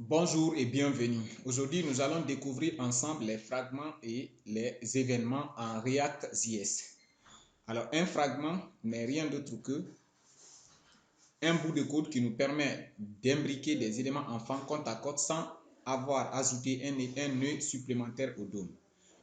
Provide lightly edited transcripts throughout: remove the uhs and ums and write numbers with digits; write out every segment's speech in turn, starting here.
Bonjour et bienvenue. Aujourd'hui, nous allons découvrir ensemble les fragments et les événements en React.js. Alors, un fragment n'est rien d'autre que un bout de code qui nous permet d'imbriquer des éléments enfants côte à côte sans avoir ajouté un nœud supplémentaire au DOM.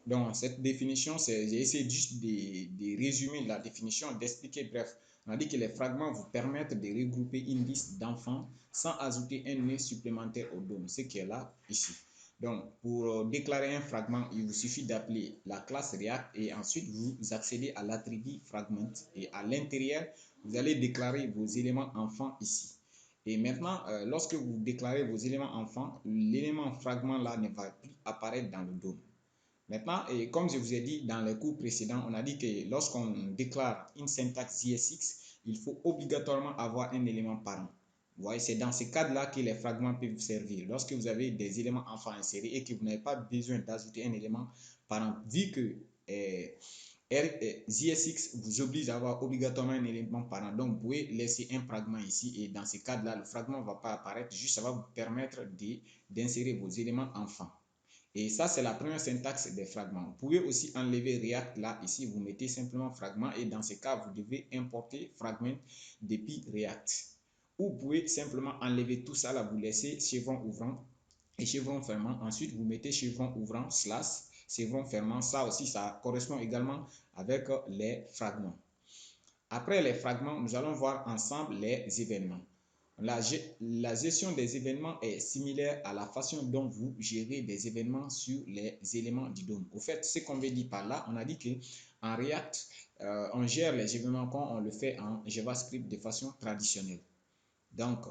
Donc, cette définition, j'ai essayé juste de résumer la définition, d'expliquer, bref. On a dit que les fragments vous permettent de regrouper une liste d'enfants sans ajouter un nœud supplémentaire au DOM, ce qui est là, ici. Donc, pour déclarer un fragment, il vous suffit d'appeler la classe React et ensuite vous accédez à l'attribut fragment. Et à l'intérieur, vous allez déclarer vos éléments enfants ici. Et maintenant, lorsque vous déclarez vos éléments enfants, l'élément fragment là ne va plus apparaître dans le DOM. Maintenant, et comme je vous ai dit dans les cours précédents, on a dit que lorsqu'on déclare une syntaxe JSX, il faut obligatoirement avoir un élément parent. Vous voyez, c'est dans ce cadre-là que les fragments peuvent vous servir. Lorsque vous avez des éléments enfants insérés et que vous n'avez pas besoin d'ajouter un élément parent, vu que JSX vous oblige à avoir obligatoirement un élément parent. Donc, vous pouvez laisser un fragment ici et dans ce cadre-là, le fragment ne va pas apparaître, juste ça va vous permettre d'insérer vos éléments enfants. Et ça, c'est la première syntaxe des fragments. Vous pouvez aussi enlever React là, ici, vous mettez simplement fragment et dans ce cas, vous devez importer fragment depuis React. Ou vous pouvez simplement enlever tout ça là, vous laissez chevron ouvrant et chevron fermant. Ensuite, vous mettez chevron ouvrant, slash, chevron fermant. Ça aussi, ça correspond également avec les fragments. Après les fragments, nous allons voir ensemble les événements. La gestion des événements est similaire à la façon dont vous gérez des événements sur les éléments du DOM. Au fait, ce qu'on veut dire par là, on a dit qu'en React, on gère les événements quand on le fait en JavaScript de façon traditionnelle. Donc,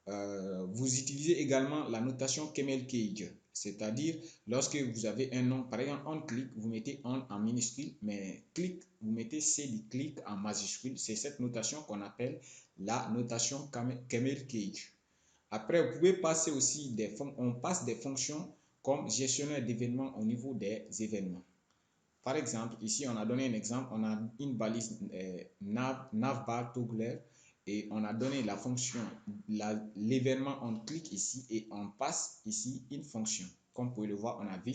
vous utilisez également la notation Camel Cage, c'est-à-dire lorsque vous avez un nom, par exemple on click, vous mettez on en minuscule, mais click, vous mettez c de click en majuscule. C'est cette notation qu'on appelle la notation Camel Cage. Après, vous pouvez passer aussi on passe des fonctions comme gestionnaire d'événements au niveau des événements. Par exemple, ici, on a donné un exemple, on a une balise navbar toggler et on a donné la fonction, l'événement, on clique ici et on passe ici une fonction. Comme vous pouvez le voir, on a vu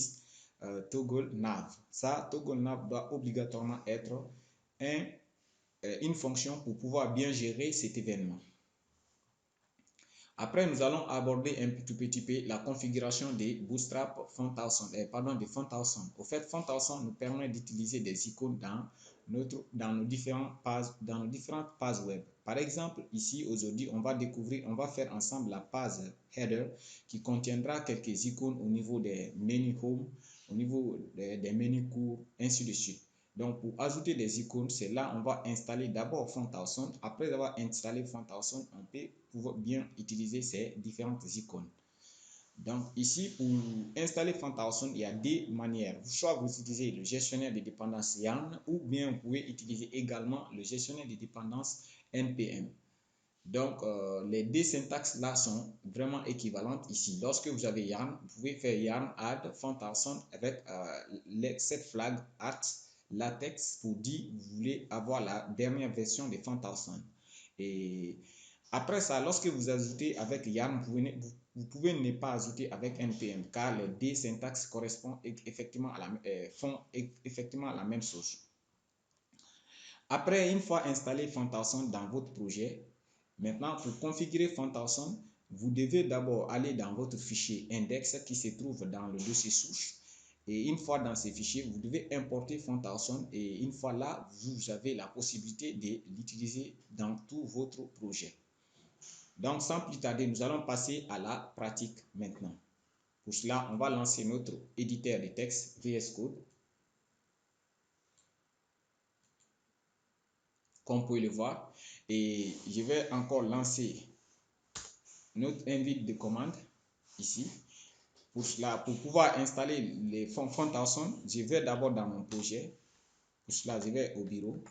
toggle nav. Ça, toggle nav doit obligatoirement être une fonction pour pouvoir bien gérer cet événement. Après, nous allons aborder un tout petit peu la configuration des Bootstrap de Font Au fait, Font nous permet d'utiliser des icônes dans nos différentes pages web. Par exemple, ici, aujourd'hui, on va faire ensemble la page header qui contiendra quelques icônes au niveau des menus home, au niveau des menus courts, ainsi de suite. Donc, pour ajouter des icônes, c'est là on va installer d'abord Font. Après avoir installé Font, on peut pouvoir bien utiliser ces différentes icônes. Donc, ici, pour installer Font, il y a deux manières. Soit vous utilisez le gestionnaire de dépendances YARN ou bien vous pouvez utiliser également le gestionnaire de dépendances NPM. Donc, les deux syntaxes là sont vraiment équivalentes ici. Lorsque vous avez YARN, vous pouvez faire YARN add Font avec cette flag art latex pour dire que vous voulez avoir la dernière version de Font. Et après ça, lorsque vous ajoutez avec YARN, vous pouvez ne pas ajouter avec NPM car les deux syntaxes correspondent effectivement font effectivement la même chose. Après, une fois installé Font dans votre projet, maintenant, pour configurer Font, vous devez d'abord aller dans votre fichier index qui se trouve dans le dossier source. Et une fois dans ce fichier, vous devez importer Font et une fois là, vous avez la possibilité de l'utiliser dans tout votre projet. Donc, sans plus tarder, nous allons passer à la pratique maintenant. Pour cela, on va lancer notre éditeur de texte VS Code. Comme vous pouvez le voir. Et je vais encore lancer notre invite de commande ici. Pour cela, pour pouvoir installer les Font, je vais d'abord dans mon projet. Pour cela, je vais au bureau.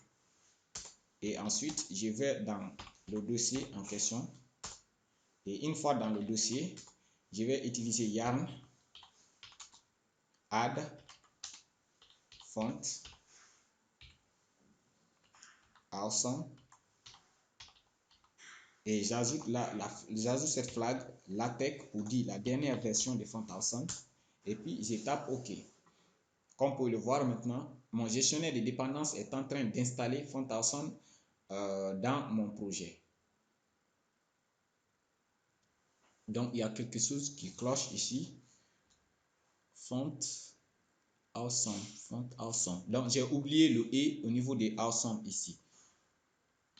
Et ensuite, je vais dans le dossier en question. Et une fois dans le dossier, je vais utiliser YARN add Font awesome Et j'ajoute cette flag LaTeX ou dit la dernière version de Font-Awesome. Et puis, je tape OK. Comme vous pouvez le voir maintenant, mon gestionnaire de dépendances est en train d'installer Font-Awesome dans mon projet. Donc, il y a quelque chose qui cloche ici. Font-Awesome. Donc, j'ai oublié le « et » au niveau des « awesome » ici.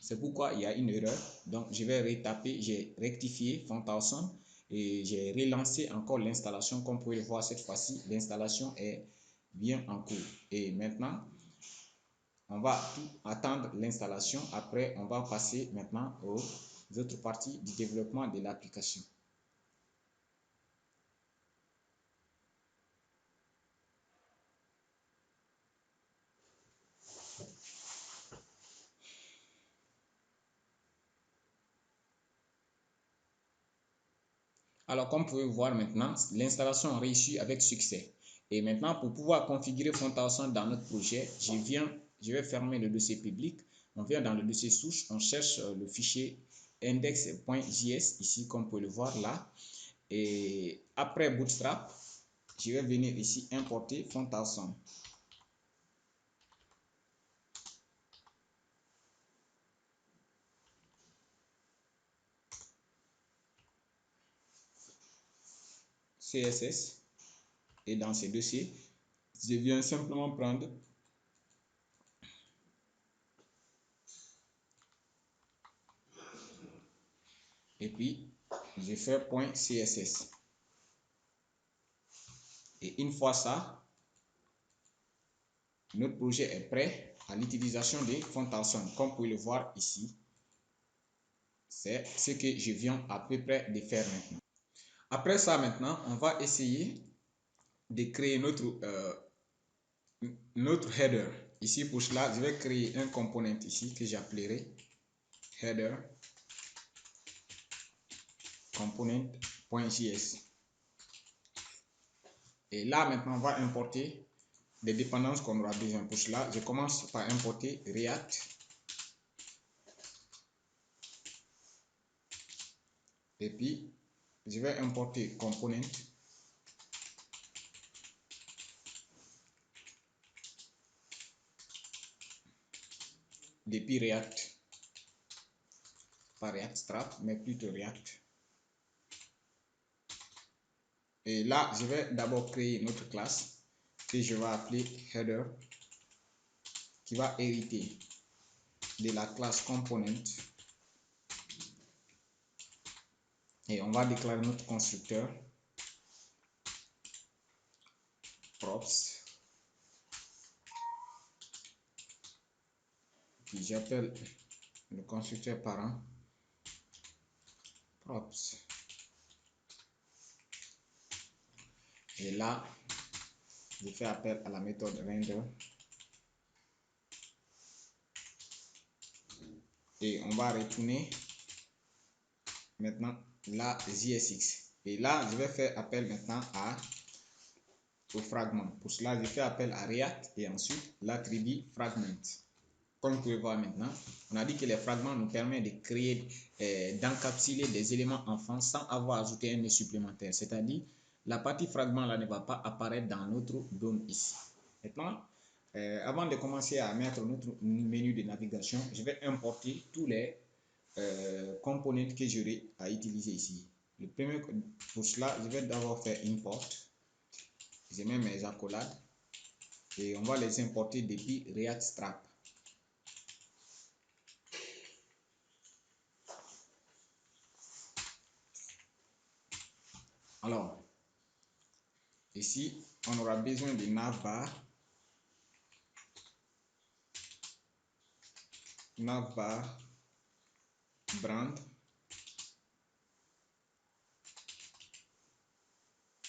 C'est pourquoi il y a une erreur. Donc, je vais retaper, j'ai rectifié Font-Awesome et j'ai relancé encore l'installation. Comme vous pouvez le voir cette fois-ci, l'installation est bien en cours. Et maintenant, on va attendre l'installation. Après, on va passer maintenant aux autres parties du développement de l'application. Alors, comme vous pouvez voir maintenant, l'installation a réussi avec succès. Et maintenant, pour pouvoir configurer Font-Awesome dans notre projet, je vais fermer le dossier public. On vient dans le dossier source, on cherche le fichier index.js, ici, comme vous pouvez le voir là. Et après Bootstrap, je vais venir ici importer Font-Awesome. CSS. Et dans ces dossiers, je viens simplement prendre et puis je fais .css. Et une fois ça, notre projet est prêt à l'utilisation des Font-Awesome. Comme vous pouvez le voir ici, c'est ce que je viens à peu près de faire maintenant. Après ça, maintenant, on va essayer de créer notre header. Ici, pour cela, je vais créer un component ici que j'appellerai header component.js. Et là, maintenant, on va importer des dépendances qu'on aura besoin. Pour cela, je commence par importer React. Et puis, je vais importer component. Depuis React. Pas React Strap, mais plutôt React. Et là, je vais d'abord créer une autre classe que je vais appeler header, qui va hériter de la classe component. Et on va déclarer notre constructeur props. Puis j'appelle le constructeur parent props. Et là, je fais appel à la méthode render. Et on va retourner maintenant la JSX. Et là, je vais faire appel maintenant au fragment. Pour cela, je fais appel à React et ensuite l'attribut fragment. Comme vous pouvez voir maintenant, on a dit que les fragments nous permettent de créer, d'encapsuler des éléments enfants sans avoir ajouté un nœud supplémentaire. C'est-à-dire, la partie fragment là ne va pas apparaître dans notre DOM ici. Maintenant, avant de commencer à mettre notre menu de navigation, je vais importer tous les components que j'aurai à utiliser ici. Le premier, pour cela, je vais d'abord faire import. Je mets mes accolades et on va les importer depuis React Strap. Alors, ici, on aura besoin de navbar, brand,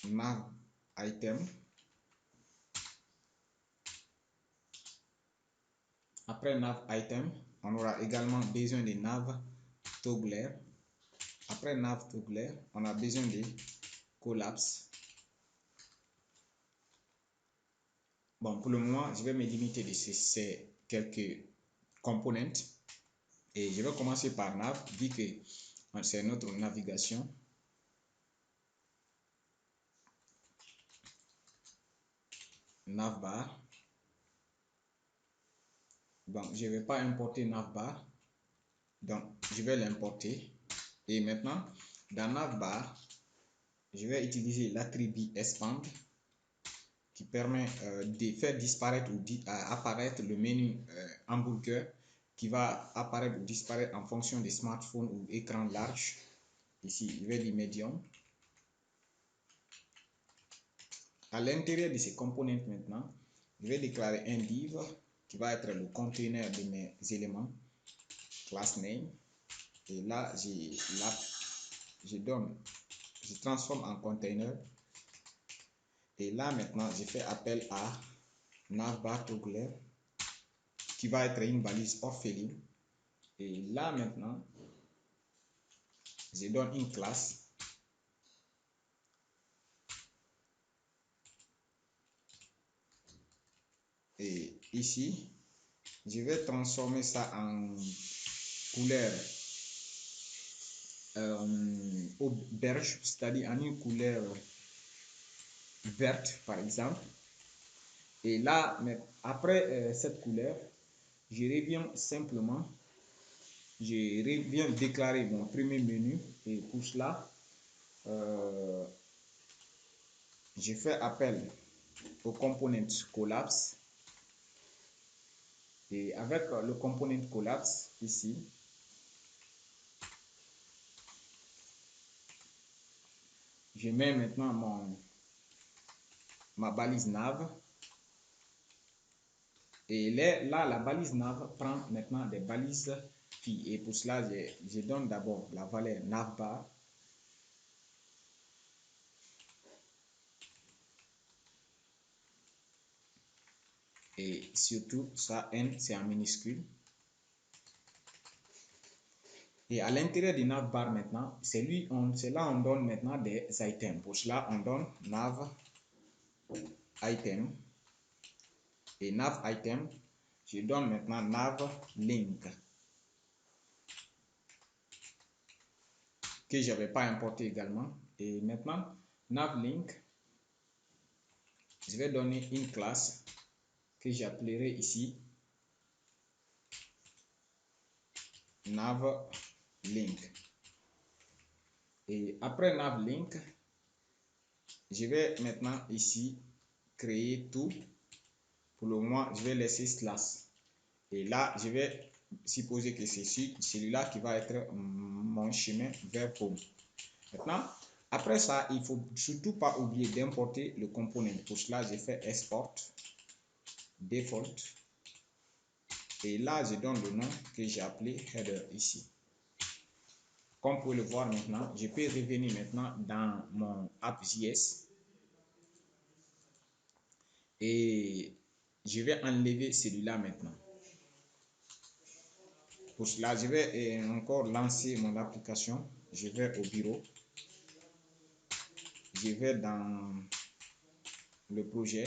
nav item. Après nav item, on aura également besoin de nav toggler. Après nav toggler, on a besoin de collapse. Bon, pour le moment, je vais me limiter de ces quelques components. Et je vais commencer par nav, vu que C'est notre navigation. Navbar. Bon, je ne vais pas importer navbar. Donc, je vais l'importer. Et maintenant, dans navbar, je vais utiliser l'attribut expand qui permet de faire disparaître ou apparaître le menu hamburger qui va apparaître ou disparaître en fonction des smartphones ou écran large. Ici, je vais dire medium. À l'intérieur de ces components maintenant, je vais déclarer un div qui va être le conteneur de mes éléments, class name. Et là, je transforme en container. Et là maintenant, je fais appel à navbar toggler qui va être une balise orpheline. Et là maintenant, je donne une classe. Et ici, je vais transformer ça en couleur auberge, c'est-à-dire en une couleur verte par exemple. Et là, après cette couleur, je reviens simplement, je reviens déclarer mon premier menu. Et pour cela, je fais appel au component collapse. Et avec le component collapse ici, je mets maintenant ma balise nav. Et là, la balise nav prend maintenant des balises phi. Et pour cela, je donne d'abord la valeur navbar. Et surtout, ça, N, c'est en minuscule. Et à l'intérieur du navbar maintenant, c'est là on donne maintenant des items. Pour cela, on donne nav item. Et nav item, je donne maintenant nav link que je n'avais pas importé également. Et maintenant, nav link, je vais donner une classe que j'appellerai ici nav link. Et après nav link, je vais maintenant ici créer tout. Pour le moment, je vais laisser slash. Et là, je vais supposer que c'est celui-là qui va être mon chemin vers home. Maintenant, après ça, il ne faut surtout pas oublier d'importer le component. Pour cela, je fais export default. Et là, je donne le nom que j'ai appelé header ici. Comme vous pouvez le voir maintenant, je peux revenir maintenant dans mon app.js et je vais enlever celui-là maintenant. Pour cela, je vais encore lancer mon application. Je vais au bureau. Je vais dans le projet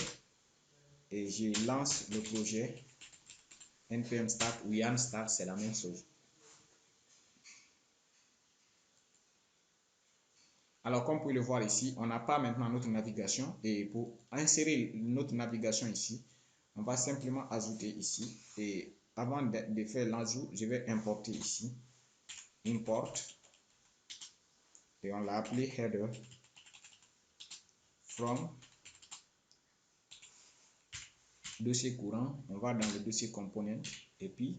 et je lance le projet npm start ou yarn start, c'est la même chose. Alors, comme vous pouvez le voir ici, on n'a pas maintenant notre navigation. Et pour insérer notre navigation ici, on va simplement ajouter ici. Et avant de faire l'ajout, je vais importer ici. Import. Et on l'a appelé header from dossier courant. On va dans le dossier component et puis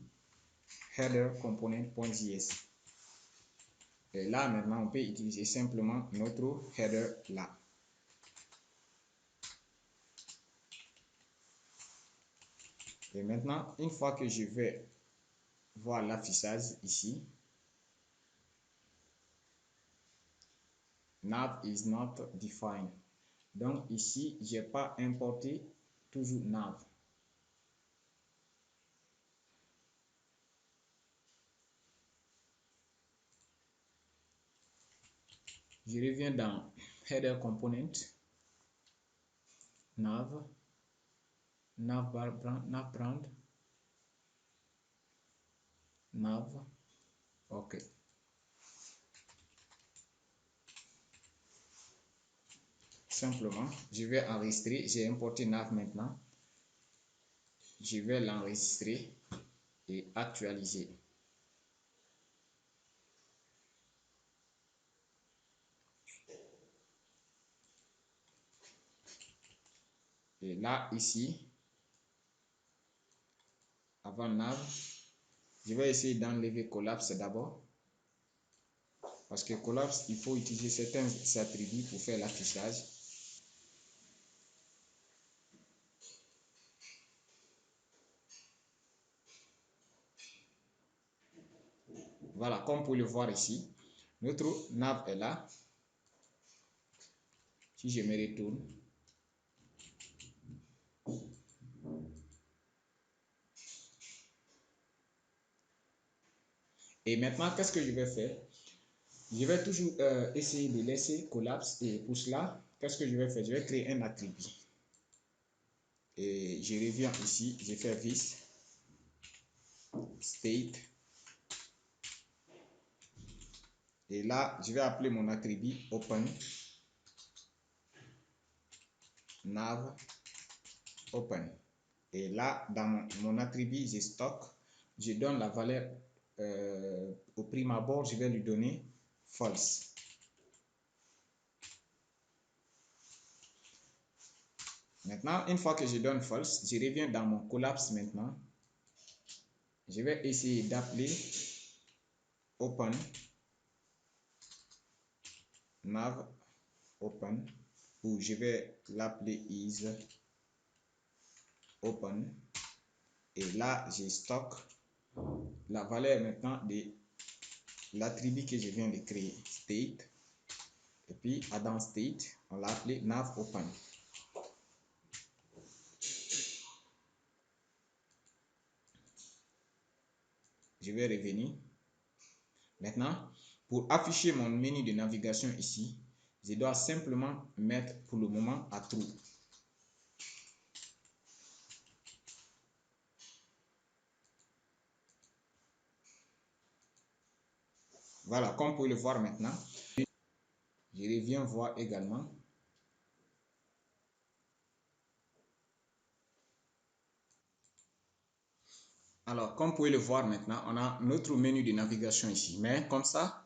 header component.js. Et là, maintenant, on peut utiliser simplement notre header là. Et maintenant, une fois que je vais voir l'affichage ici, nav is not defined. Donc ici, je n'ai pas importé toujours nav. Je reviens dans header component, nav, brand, nav, ok. simplement, je vais enregistrer. J'ai importé nav maintenant. Je vais l'enregistrer et actualiser. Et là, ici, avant nav, je vais essayer d'enlever collapse d'abord. Parce que collapse, il faut utiliser certains attributs pour faire l'affichage. Voilà, comme vous pouvez le voir ici, notre nav est là. Si je me retourne, et maintenant, qu'est-ce que je vais faire? Je vais toujours essayer de laisser collapse, et pour cela, qu'est-ce que je vais faire? Je vais créer un attribut. Et je reviens ici, je fais this state. Et là, je vais appeler mon attribut open nav open. Et là, dans mon attribut, je stocke, je donne la valeur au prime abord, je vais lui donner false. Maintenant, une fois que je donne false, je reviens dans mon collapse maintenant. Je vais essayer d'appeler open nav open, ou je vais l'appeler is open. Et là, je stocke la valeur maintenant de l'attribut que je viens de créer, state. Et puis, dans state, on l'a appelé nav open. Je vais revenir. Maintenant, pour afficher mon menu de navigation ici, je dois simplement mettre pour le moment à true. Voilà, comme vous pouvez le voir maintenant, je reviens voir également. Alors, comme vous pouvez le voir maintenant, on a notre menu de navigation ici. Mais comme ça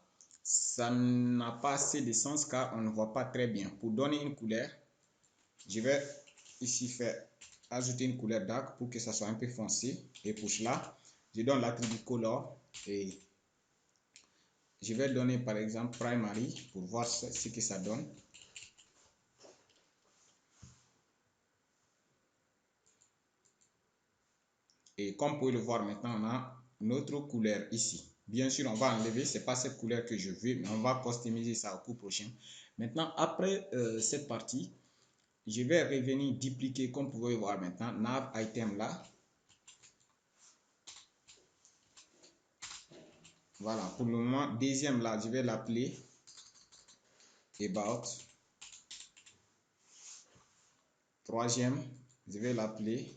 n'a pas assez de sens car on ne voit pas très bien. Pour donner une couleur, je vais ici ajouter une couleur dark pour que ça soit un peu foncé. Et pour cela, je donne l'attribut color et je vais donner par exemple primary pour voir ce que ça donne. Et comme vous pouvez le voir maintenant, on a notre couleur ici. Bien sûr, on va enlever, ce n'est pas cette couleur que je veux, mais on va customiser ça au cours prochain. Maintenant, après cette partie, je vais revenir dupliquer, comme vous pouvez voir maintenant, nav item là. Voilà, pour le moment, deuxième là, je vais l'appeler about. Troisième, je vais l'appeler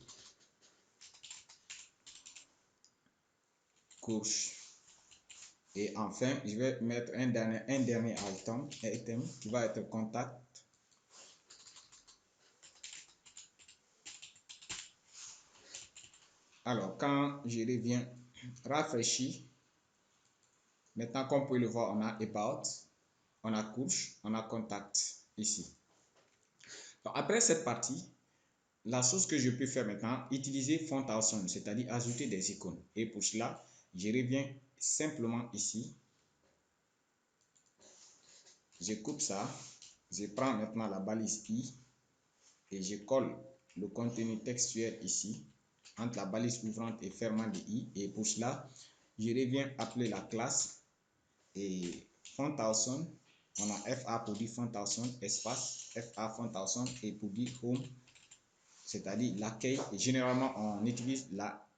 course. Et enfin, je vais mettre un dernier item qui va être contact. Alors, quand je reviens rafraîchir, maintenant, comme vous pouvez le voir, on a about, on a course, on a contact ici. Donc, après cette partie, la chose que je peux faire maintenant, utiliser font awesome, c'est-à-dire ajouter des icônes. Et pour cela, je reviens simplement ici. Je coupe ça. Je prends maintenant la balise i et je colle le contenu textuel ici entre la balise ouvrante et fermante de i. Et pour cela, je reviens appeler la classe et font awesome. On a FA pour dire font awesome, espace FA font awesome, et pour dire home, c'est-à-dire l'accueil. Et généralement, on utilise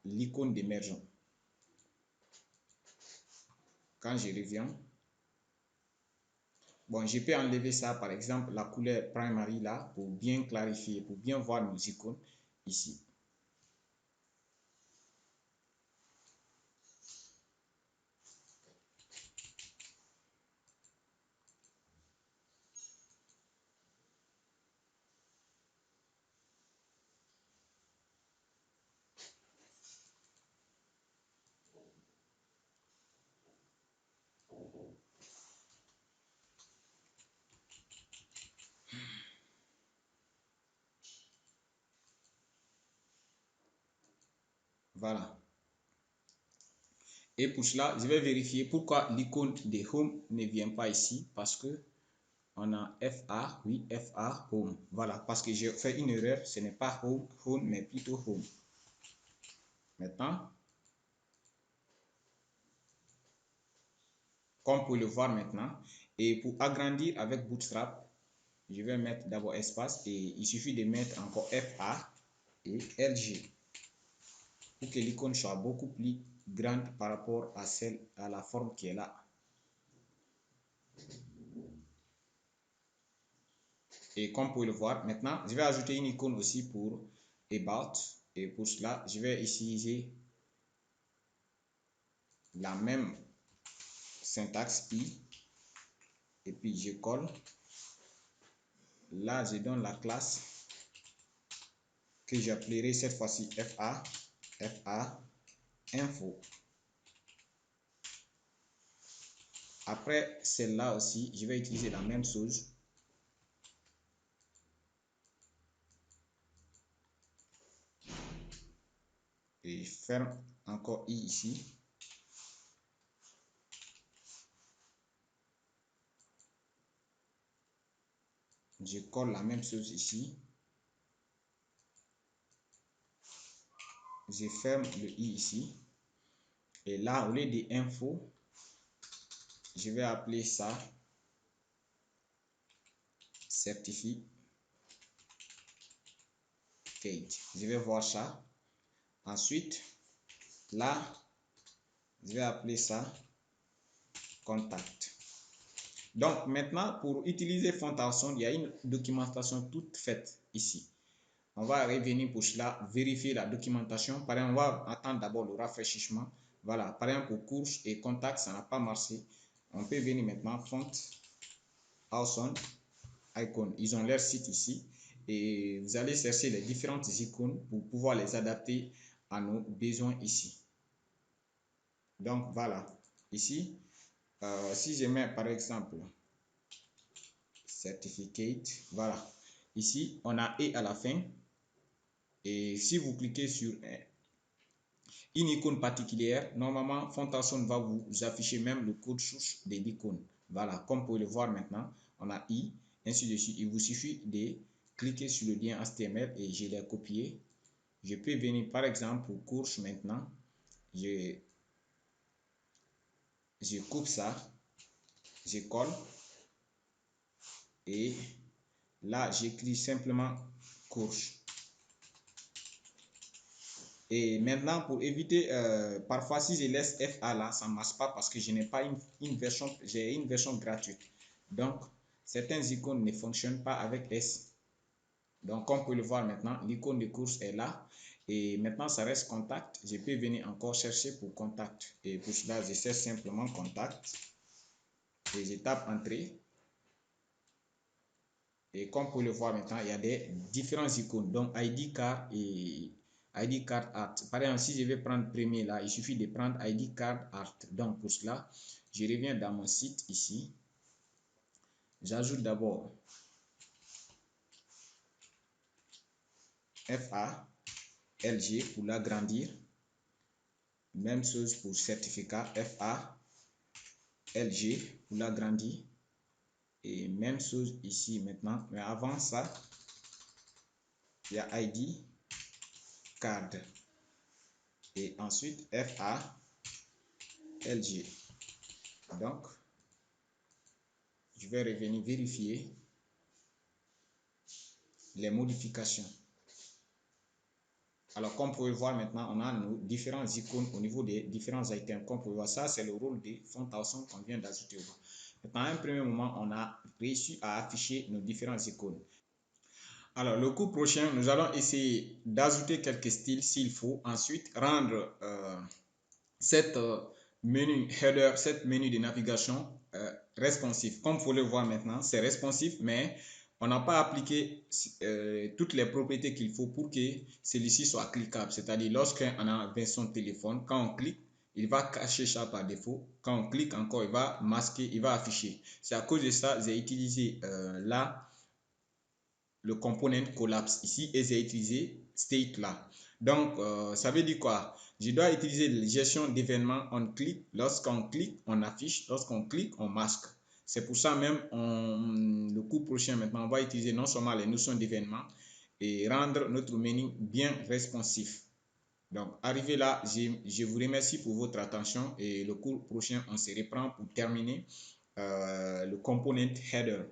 l'icône d'émergent. Quand je reviens, bon, je peux enlever ça, par exemple, la couleur primary là, pour bien clarifier, pour bien voir nos icônes ici. Voilà. Et pour cela, je vais vérifier pourquoi l'icône de Home ne vient pas ici. Parce que on a FA, oui, FA, Home. Voilà, parce que j'ai fait une erreur. Ce n'est pas Home, mais plutôt Home. Maintenant, comme vous pouvez le voir maintenant, et pour agrandir avec Bootstrap, je vais mettre d'abord espace et il suffit de mettre encore FA et LG pour que l'icône soit beaucoup plus grande par rapport à la forme qui est là. Et comme vous pouvez le voir, maintenant, je vais ajouter une icône aussi pour About. Et pour cela, je vais utiliser la même syntaxe I. Et puis, je colle. Là, je donne la classe que j'appellerai cette fois-ci FA Info. Après celle-là aussi, je vais utiliser la même chose. Et ferme encore I ici. Je colle la même chose ici. Je ferme le I ici. Et là, au lieu de info, je vais appeler ça certificate. Je vais voir ça. Ensuite, là, je vais appeler ça contact. Donc maintenant, pour utiliser Font-Awesome, il y a une documentation toute faite ici. On va revenir pour cela, vérifier la documentation. Par exemple, on va attendre d'abord le rafraîchissement. Voilà, par exemple, pour courses et contacts, ça n'a pas marché. On peut venir maintenant, Font-Awesome Icon. Ils ont leur site ici. Et vous allez chercher les différentes icônes pour pouvoir les adapter à nos besoins ici. Donc voilà, ici, si je mets par exemple certificate, voilà, ici on a et à la fin. Et si vous cliquez sur une icône particulière, normalement Font-Awesome va vous afficher même le code source de l'icône. Voilà, comme vous pouvez le voir maintenant, on a I, ainsi de suite. Il vous suffit de cliquer sur le lien HTML et je l'ai copié. Je peux venir par exemple pour course maintenant. Je coupe ça, je colle et là j'écris simplement course. Et maintenant, pour éviter, parfois si je laisse FA là, ça ne marche pas parce que je n'ai pas une version, j'ai une version gratuite. Donc, certaines icônes ne fonctionnent pas avec S. Donc, comme vous pouvez le voir maintenant, l'icône de course est là. Et maintenant, ça reste contact. Je peux venir encore chercher pour contact. Et pour cela, je cherche simplement contact. Et je tape entrée. Et comme vous pouvez le voir maintenant, il y a des différentes icônes. Donc, ID card et ID card art. Par exemple, si je vais prendre premier là, il suffit de prendre ID card art. Donc, pour cela, je reviens dans mon site ici. J'ajoute d'abord FA, LG pour l'agrandir. Même chose pour certificat FA, LG pour l'agrandir. Et même chose ici maintenant. Mais avant ça, il y a ID card. Et ensuite FA, LG. Donc, je vais revenir vérifier les modifications. Alors, comme vous pouvez voir maintenant, on a nos différentes icônes au niveau des différents items. Comme vous pouvez voir, ça, c'est le rôle des Font-Awesome qu'on vient d'ajouter au bas. Maintenant, à un premier moment, on a réussi à afficher nos différentes icônes. Alors, le coup prochain, nous allons essayer d'ajouter quelques styles s'il faut. Ensuite, rendre cette menu header, cette menu de navigation responsive. Comme vous pouvez le voir maintenant, c'est responsive, mais on n'a pas appliqué toutes les propriétés qu'il faut pour que celui-ci soit cliquable. C'est-à-dire, lorsqu'on a son téléphone, quand on clique, il va cacher ça par défaut. Quand on clique encore, il va masquer, il va afficher. C'est à cause de ça que j'ai utilisé là le component collapse ici et j'ai utilisé state là. Donc, ça veut dire quoi? Je dois utiliser la gestion d'événements on click. Lorsqu'on clique, on affiche. Lorsqu'on clique, on masque. C'est pour ça même, le cours prochain, maintenant, on va utiliser non seulement les notions d'événements et rendre notre menu bien responsif. Donc, arrivé là, je vous remercie pour votre attention et le cours prochain, on se reprend pour terminer le component header.